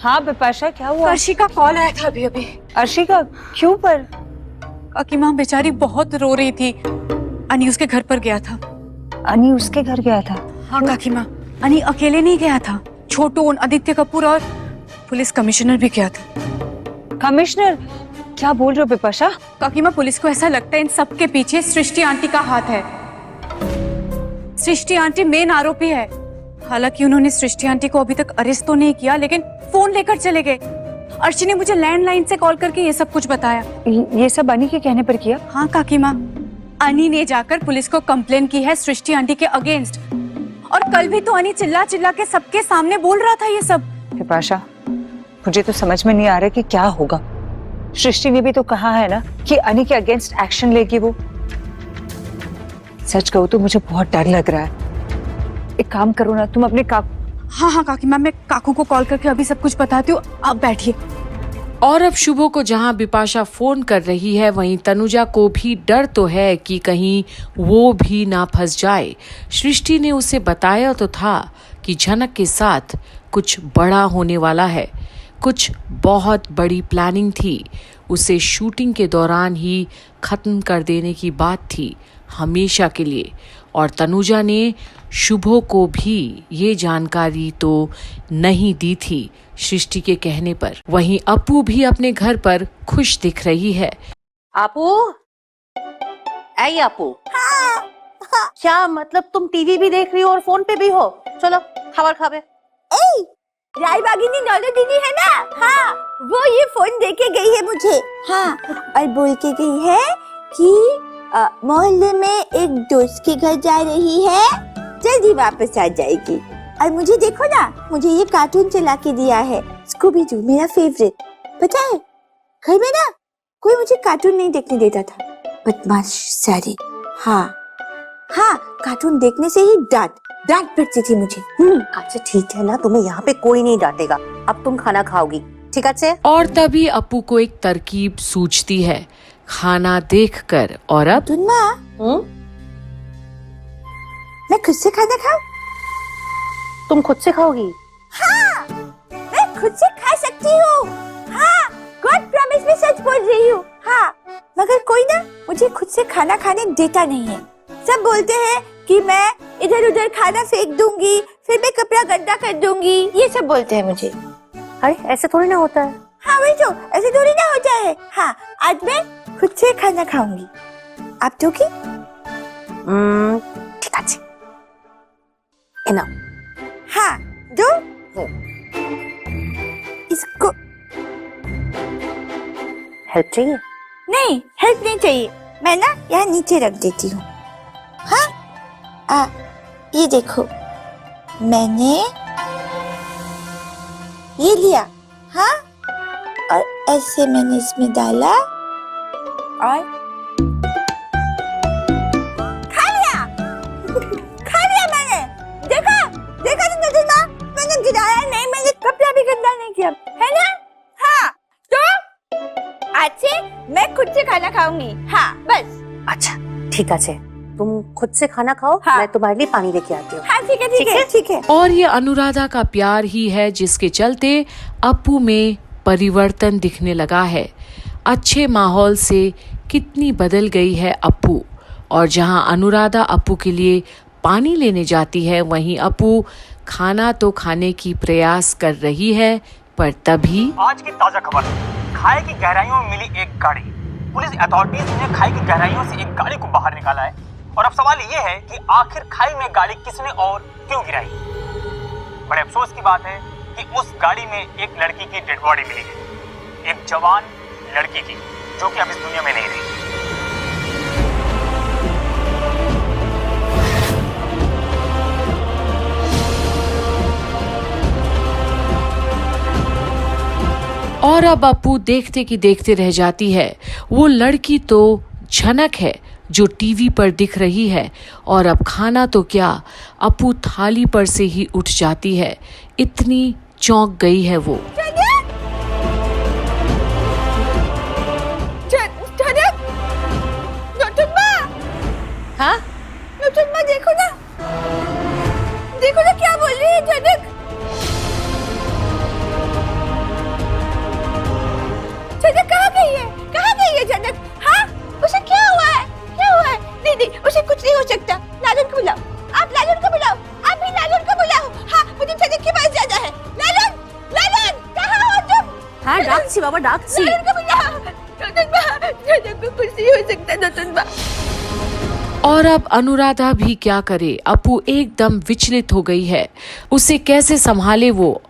हाँ बिपाशा, क्या हुआ? अर्शी का कॉल आया था अभी अभी। अर्शी का? क्यों पर? काकी माँ बेचारी बहुत रो रही थी। अनी उसके घर पर गया था। अनी उसके घर गया था? हाँ काकी माँ, अनी अकेले नहीं गया था, छोटू, आदित्य कपूर और पुलिस कमिश्नर भी गया था। कमिश्नर? क्या बोल रहे हो बिपाशा? काकी माँ, पुलिस को ऐसा लगता है इन सब के पीछे सृष्टि आंटी का हाथ है। सृष्टि आंटी मेन आरोपी है। हालांकि उन्होंने सृष्टि आंटी को अभी तक अरेस्ट तो नहीं किया, लेकिन फोन लेकर चले गए। अर्शी ने मुझे लैंडलाइन से कॉल करके ये सब कुछ बताया। ये सब अनी के कहने पर किया? हाँ काकी माँ, अनी ने जाकर पुलिस को कंप्लेन की है सृष्टि आंटी के अगेंस्ट। और कल भी तो अनी चिल्ला चिल्ला के सबके सामने बोल रहा था ये सब। बिपाशा, मुझे तो समझ में नहीं आ रहा कि क्या होगा। सृष्टि ने भी तो कहा है ना कि अनी के अगेंस्ट एक्शन लेगी वो। सच कहूं तो मुझे बहुत डर लग रहा है। एक काम करो ना, तुम अपने हाँ काकी माँ, मैं काकू को कॉल करके अभी सब कुछ बताती हूँ, आप बैठिए। और अब शुभो को जहां बिपाशा फोन कर रही है, वहीं तनुजा को भी डर तो है कि कहीं वो भी ना फंस जाए। सृष्टि ने उसे बताया तो था कि झनक के साथ कुछ बड़ा होने वाला है, कुछ बहुत बड़ी प्लानिंग थी। उसे शूटिंग के दौरान ही खत्म कर देने की बात थी, हमेशा के लिए। और तनुजा ने शुभो को भी ये जानकारी तो नहीं दी थी सृष्टि के कहने पर। वहीं अपू भी अपने घर पर खुश दिख रही है। आपू, ऐ आपू। क्या मतलब, तुम टीवी भी देख रही हो और फोन पे भी हो? चलो खबर खावे। राय बागिनी नौलो दीदी है ना? हाँ, वो ये फोन देके गई है मुझे। हाँ, और बोल के गई है कि मोहल्ले में एक दोस्त के घर जा रही है, जल्दी वापस आ जाएगी। और मुझे देखो ना, मुझे ये कार्टून चला के दिया है, स्कूबी डू, मेरा फेवरेट। पता है, घर में ना कोई मुझे कार्टून नहीं देखने देता था, बदमाश सारे। हाँ, कार्टून देखने से ही डांट पड़ती थी मुझे। अच्छा ठीक है ना, तुम्हें यहाँ पे कोई नहीं डांटेगा। अब तुम खाना खाओगी, ठीक है? और तभी अपू को एक तरकीब सूझती है खाना देखकर। और अब मैं खुद से खाना खाऊं? तुम खुद से खाओगी? हाँ, मैं खुद से खा सकती हूँ। हाँ, गॉड प्रॉमिस में सच बोल रही हूँ। हाँ, मगर कोई ना मुझे खुद से खाना खाने देता नहीं है। सब बोलते हैं कि मैं इधर उधर खाना फेंक दूंगी, फिर मैं कपड़ा गंदा कर दूंगी, ये सब बोलते हैं मुझे। अरे ऐसे थोड़ी ना होता है। हाँ वही तो, ऐसे थोड़ी ना होता है। हाँ, आज मैं खुद से खाना खाऊंगी। आप दोगी? ठीक है। इना। हाँ, दो। इसको हेल्प चाहिए? नहीं, हेल्प नहीं चाहिए। मैं ना यहाँ नीचे रख देती हूँ। हाँ, ये देखो, मैंने ये लिया। हाँ, और ऐसे मैंने इसमें डाला और खा लिया। खा लिया मैंने। देखा तुमने ना, मैंने गिराया नहीं, मैंने कपड़ा भी गंदा नहीं किया, है ना? हाँ, तो आज से मैं खुद से खाना खाऊंगी। हाँ, बस। अच्छा ठीक है, तुम खुद से खाना खाओ। हाँ। मैं तुम्हारे लिए पानी लेके आती हूँ। हाँ ठीक है। और ये अनुराधा का प्यार ही है जिसके चलते अपू में परिवर्तन दिखने लगा है। अच्छे माहौल से कितनी बदल गई है अपू। और जहां अनुराधा अपू के लिए पानी लेने जाती है, वहीं अपू खाना तो खाने की प्रयास कर रही है। पर तभी आज की ताजा खबर, खाई की गहराइयों में मिली एक गाड़ी। पुलिस अथॉरिटीज ने खाई की गहराइयों से एक गाड़ी को बाहर निकाला है। और अब सवाल ये है कि आखिर खाई में गाड़ी किसने और क्यों गिराई। बड़े अफसोस की बात है कि उस गाड़ी में एक लड़की की डेड बॉडी मिली है, एक जवान लड़की की, जो कि अब इस दुनिया में नहीं रही। और अब अपू देखते कि देखते रह जाती है। वो लड़की तो झनक है जो टीवी पर दिख रही है। और अब खाना तो क्या, अपू थाली पर से ही उठ जाती है, इतनी चौंक गई है वो। हाँ? देखो ना क्या बोल रही है झनक। हाँ डाकची बाबा डाकची खुशी हो सकता है। और अब अनुराधा भी क्या करे, अपू एकदम विचलित हो गई है, उसे कैसे संभाले वो।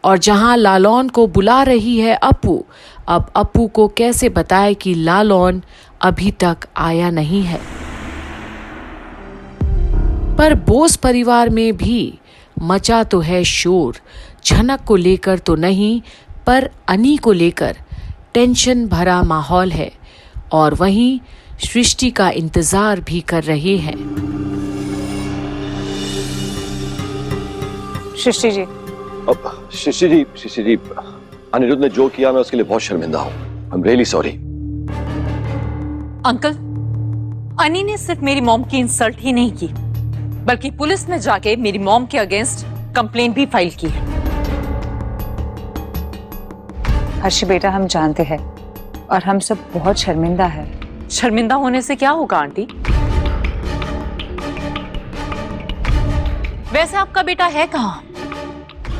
और जहां लालौन को बुला रही है अपू, अब अपू को कैसे बताए कि लालौन अभी तक आया नहीं है। पर बोस परिवार में भी मचा तो है शोर, झनक को लेकर तो नहीं पर अनी को लेकर टेंशन भरा माहौल है। और वहीं सृष्टि का इंतजार भी कर रहे हैं। सृष्टि जी, अब शिशी जी, अनिरुद्ध ने जो किया मैं उसके लिए बहुत शर्मिंदा हूँ। I am really sorry. Uncle, अनी ने सिर्फ मेरी मॉम की इंसल्ट ही नहीं की, बल्कि पुलिस में जाके मेरी मॉम के अगेंस्ट कंप्लेंट भी फाइल की है। हर्षी बेटा, हम जानते हैं और हम सब बहुत शर्मिंदा है। शर्मिंदा होने से क्या होगा आंटी? वैसे आपका बेटा है कहाँ?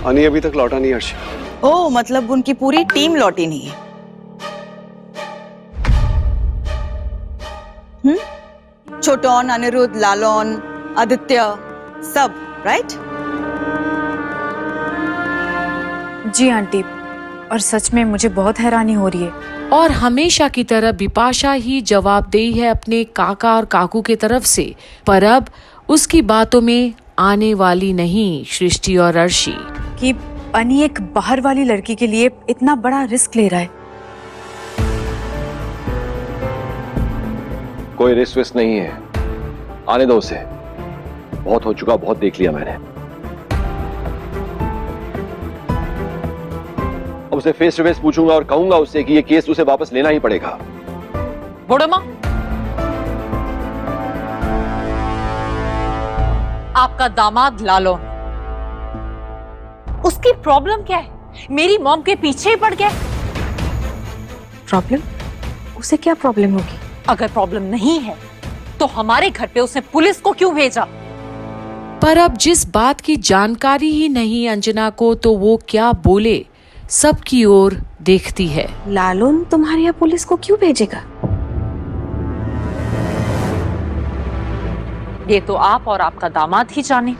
अनी अभी तक लौटा नहीं हर्षी। ओ, मतलब उनकी पूरी टीम लौटी नहीं है। छोटौन, अनिरुद्ध, लालौन, आदित्य, सब राइट? जी आंटी, और सच में मुझे बहुत हैरानी हो रही है। और हमेशा की तरह बिपाशा ही जवाबदेही है अपने काका और काकू के तरफ से, पर अब उसकी बातों में आने वाली नहीं सृष्टि और अर्शी। कि अनी एक बाहर वाली लड़की के लिए इतना बड़ा रिस्क ले रहा है। कोई रिस्क विस्क नहीं है, आने दो उसे। बहुत हो चुका, बहुत देख लिया मैंने। अब उसे फेस टू फेस पूछूंगा और कहूंगा उससे कि ये केस उसे वापस लेना ही पड़ेगा। बूढ़ो माँ, आपका दामाद लालौन, उसकी प्रॉब्लम क्या है? मेरी मॉम के पीछे ही पड़ गया। प्रॉब्लम? उसे क्या प्रॉब्लम होगी? अगर प्रॉब्लम नहीं है तो हमारे घर पे उसने पुलिस को क्यों भेजा? पर अब जिस बात की जानकारी ही नहीं अंजना को, तो वो क्या बोले, सबकी ओर देखती है। लालौन तुम्हारे यहाँ पुलिस को क्यों भेजेगा? ये तो आप और आपका दामाद ही जाने।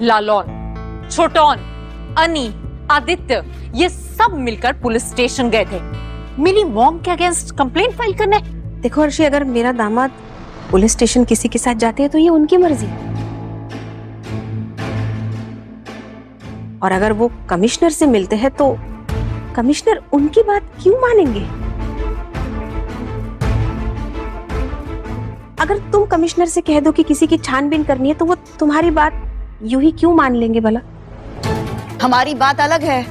लालौन, छोटौन, अनी, आदित्य, ये सब मिलकर पुलिस स्टेशन गए थे मेरी मॉम के अगेंस्ट कंप्लेंट फाइल करने। देखो हर्षी, अगर मेरा दामाद पुलिस स्टेशन किसी के साथ जाते हैं तो ये उनकी मर्जी, और अगर वो कमिश्नर से मिलते हैं तो कमिश्नर उनकी बात क्यों मानेंगे? अगर तुम कमिश्नर से कह दो कि किसी की छानबीन करनी है तो वो तुम्हारी बात यूं ही क्यों मान लेंगे भला? हमारी बात अलग है।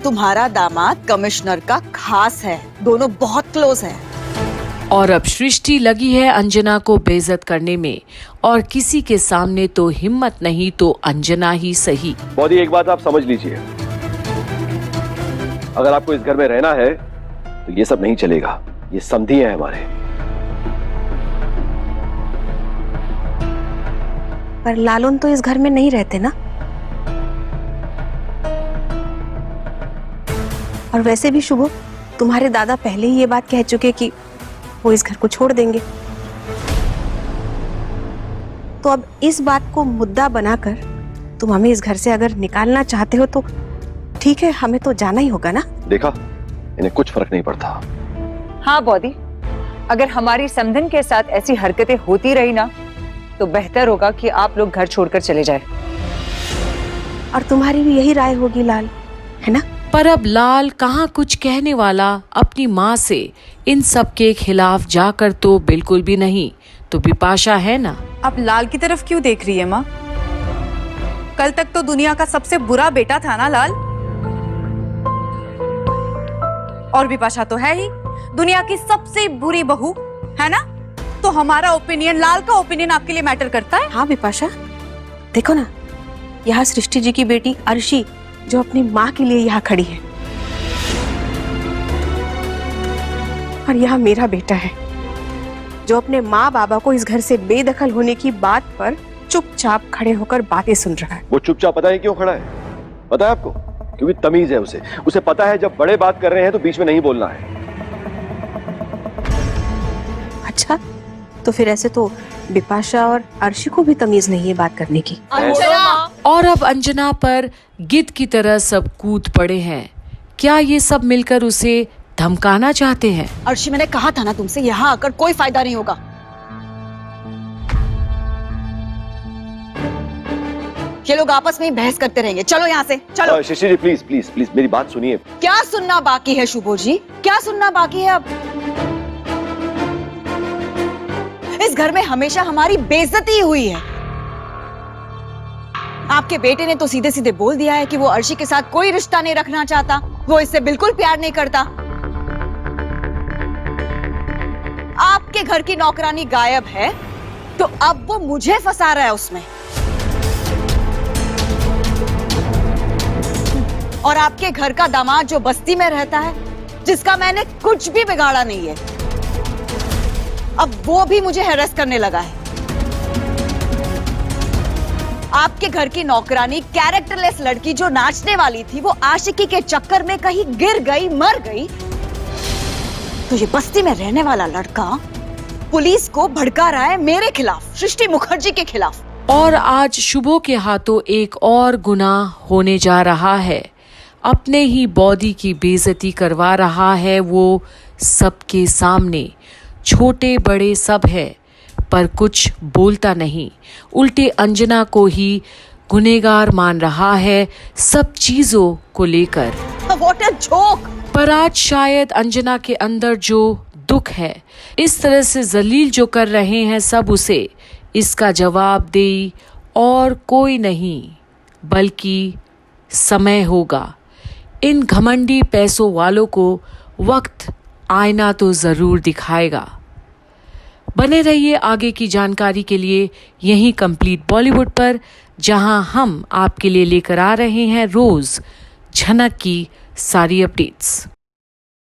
तुम्हारा दामाद कमिश्नर का खास है, दोनों बहुत क्लोज हैं। और अब सृष्टि लगी है अंजना को बेइज्जत करने में, और किसी के सामने तो हिम्मत नहीं तो अंजना ही सही। बॉडी, एक बात आप समझ लीजिए, अगर आपको इस घर में रहना है तो ये सब नहीं चलेगा। ये समधी हैं हमारे। पर लालौन तो इस घर में नहीं रहते ना, और वैसे भी शुभ, तुम्हारे दादा पहले ही ये बात कह चुके कि वो इस घर को छोड़ देंगे। तो अब इस बात को मुद्दा बनाकर तुम हमें इस घर से अगर निकालना चाहते हो तो ठीक है, हमें तो जाना ही होगा ना। देखा, इन्हें कुछ फर्क नहीं पड़ता। हाँ बॉडी, अगर हमारी समधन के साथ ऐसी हरकतें होती रही ना तो बेहतर होगा कि आप लोग घर छोड़कर चले जाए। और तुम्हारी भी यही राय होगी लाल, है ना? पर अब लाल कहाँ कुछ कहने वाला, अपनी माँ से इन सब के खिलाफ जाकर तो बिल्कुल भी नहीं। तो बिपाशा है ना। अब लाल की तरफ क्यों देख रही है माँ? कल तक तो दुनिया का सबसे बुरा बेटा था ना लाल, और बिपाशा तो है ही दुनिया की सबसे बुरी बहू, है ना? तो हमारा ओपिनियन, लाल का ओपिनियन आपके लिए मैटर करता है? हाँ बिपाशा, देखो ना, यहाँ सृष्टि जी की बेटी अर्शी जो अपनी माँ के लिए यहाँ खड़ी है, और यहाँ मेरा बेटा है जो अपने माँ बाबा को इस घर से बेदखल होने की बात पर चुपचाप खड़े होकर बातें सुन रहा है। वो चुपचाप पता है क्यों खड़ा है? पता है आपको? क्योंकि तमीज है उसे। उसे पता है जब बड़े बात कर रहे हैं तो बीच में नहीं बोलना है। अच्छा, तो फिर ऐसे तो बिपाशा और अर्शी को भी तमीज नहीं है बात करने की। और अब अंजना पर गिद्ध की तरह सब कूद पड़े हैं। क्या ये सब मिलकर उसे धमकाना चाहते हैं? अर्शी, मैंने कहा था ना तुमसे, यहाँ आकर कोई फायदा नहीं होगा। ये लोग आपस में ही बहस करते रहेंगे। चलो यहाँ से, चलो। शशि जी प्लीज प्लीज प्लीज मेरी बात सुनिए। क्या सुनना बाकी है शुभो जी? क्या सुनना बाकी है अब? इस घर में हमेशा हमारी बेइज्जती हुई है। आपके बेटे ने तो सीधे सीधे बोल दिया है कि वो अर्शी के साथ कोई रिश्ता नहीं रखना चाहता, वो इससे बिल्कुल प्यार नहीं करता। आपके घर की नौकरानी गायब है तो अब वो मुझे फंसा रहा है उसमें। और आपके घर का दामाद जो बस्ती में रहता है, जिसका मैंने कुछ भी बिगाड़ा नहीं है, अब वो भी मुझे हैरेस करने लगा है। आपके घर की नौकरानी कैरेक्टरलेस लड़की जो नाचने वाली थी, वो आशिकी के चक्कर में कहीं गिर गई, मर गई। तो ये बस्ती में रहने वाला लड़का पुलिस को भड़का रहा है मेरे खिलाफ, सृष्टि मुखर्जी के खिलाफ। और आज शुभो के हाथों एक और गुनाह होने जा रहा है। अपने ही बॉडी की बेइज्जती करवा रहा है वो सबके सामने। छोटे बड़े सब है पर कुछ बोलता नहीं, उल्टे अंजना को ही गुनहगार मान रहा है सब चीजों को लेकर। What a joke! पर आज शायद अंजना के अंदर जो दुख है, इस तरह से जलील जो कर रहे हैं सब उसे, इसका जवाब दे और कोई नहीं बल्कि समय होगा। इन घमंडी पैसों वालों को वक्त आईना तो जरूर दिखाएगा। बने रहिए आगे की जानकारी के लिए यहीं कंप्लीट बॉलीवुड पर, जहां हम आपके लिए लेकर आ रहे हैं रोज झनक की सारी अपडेट्स।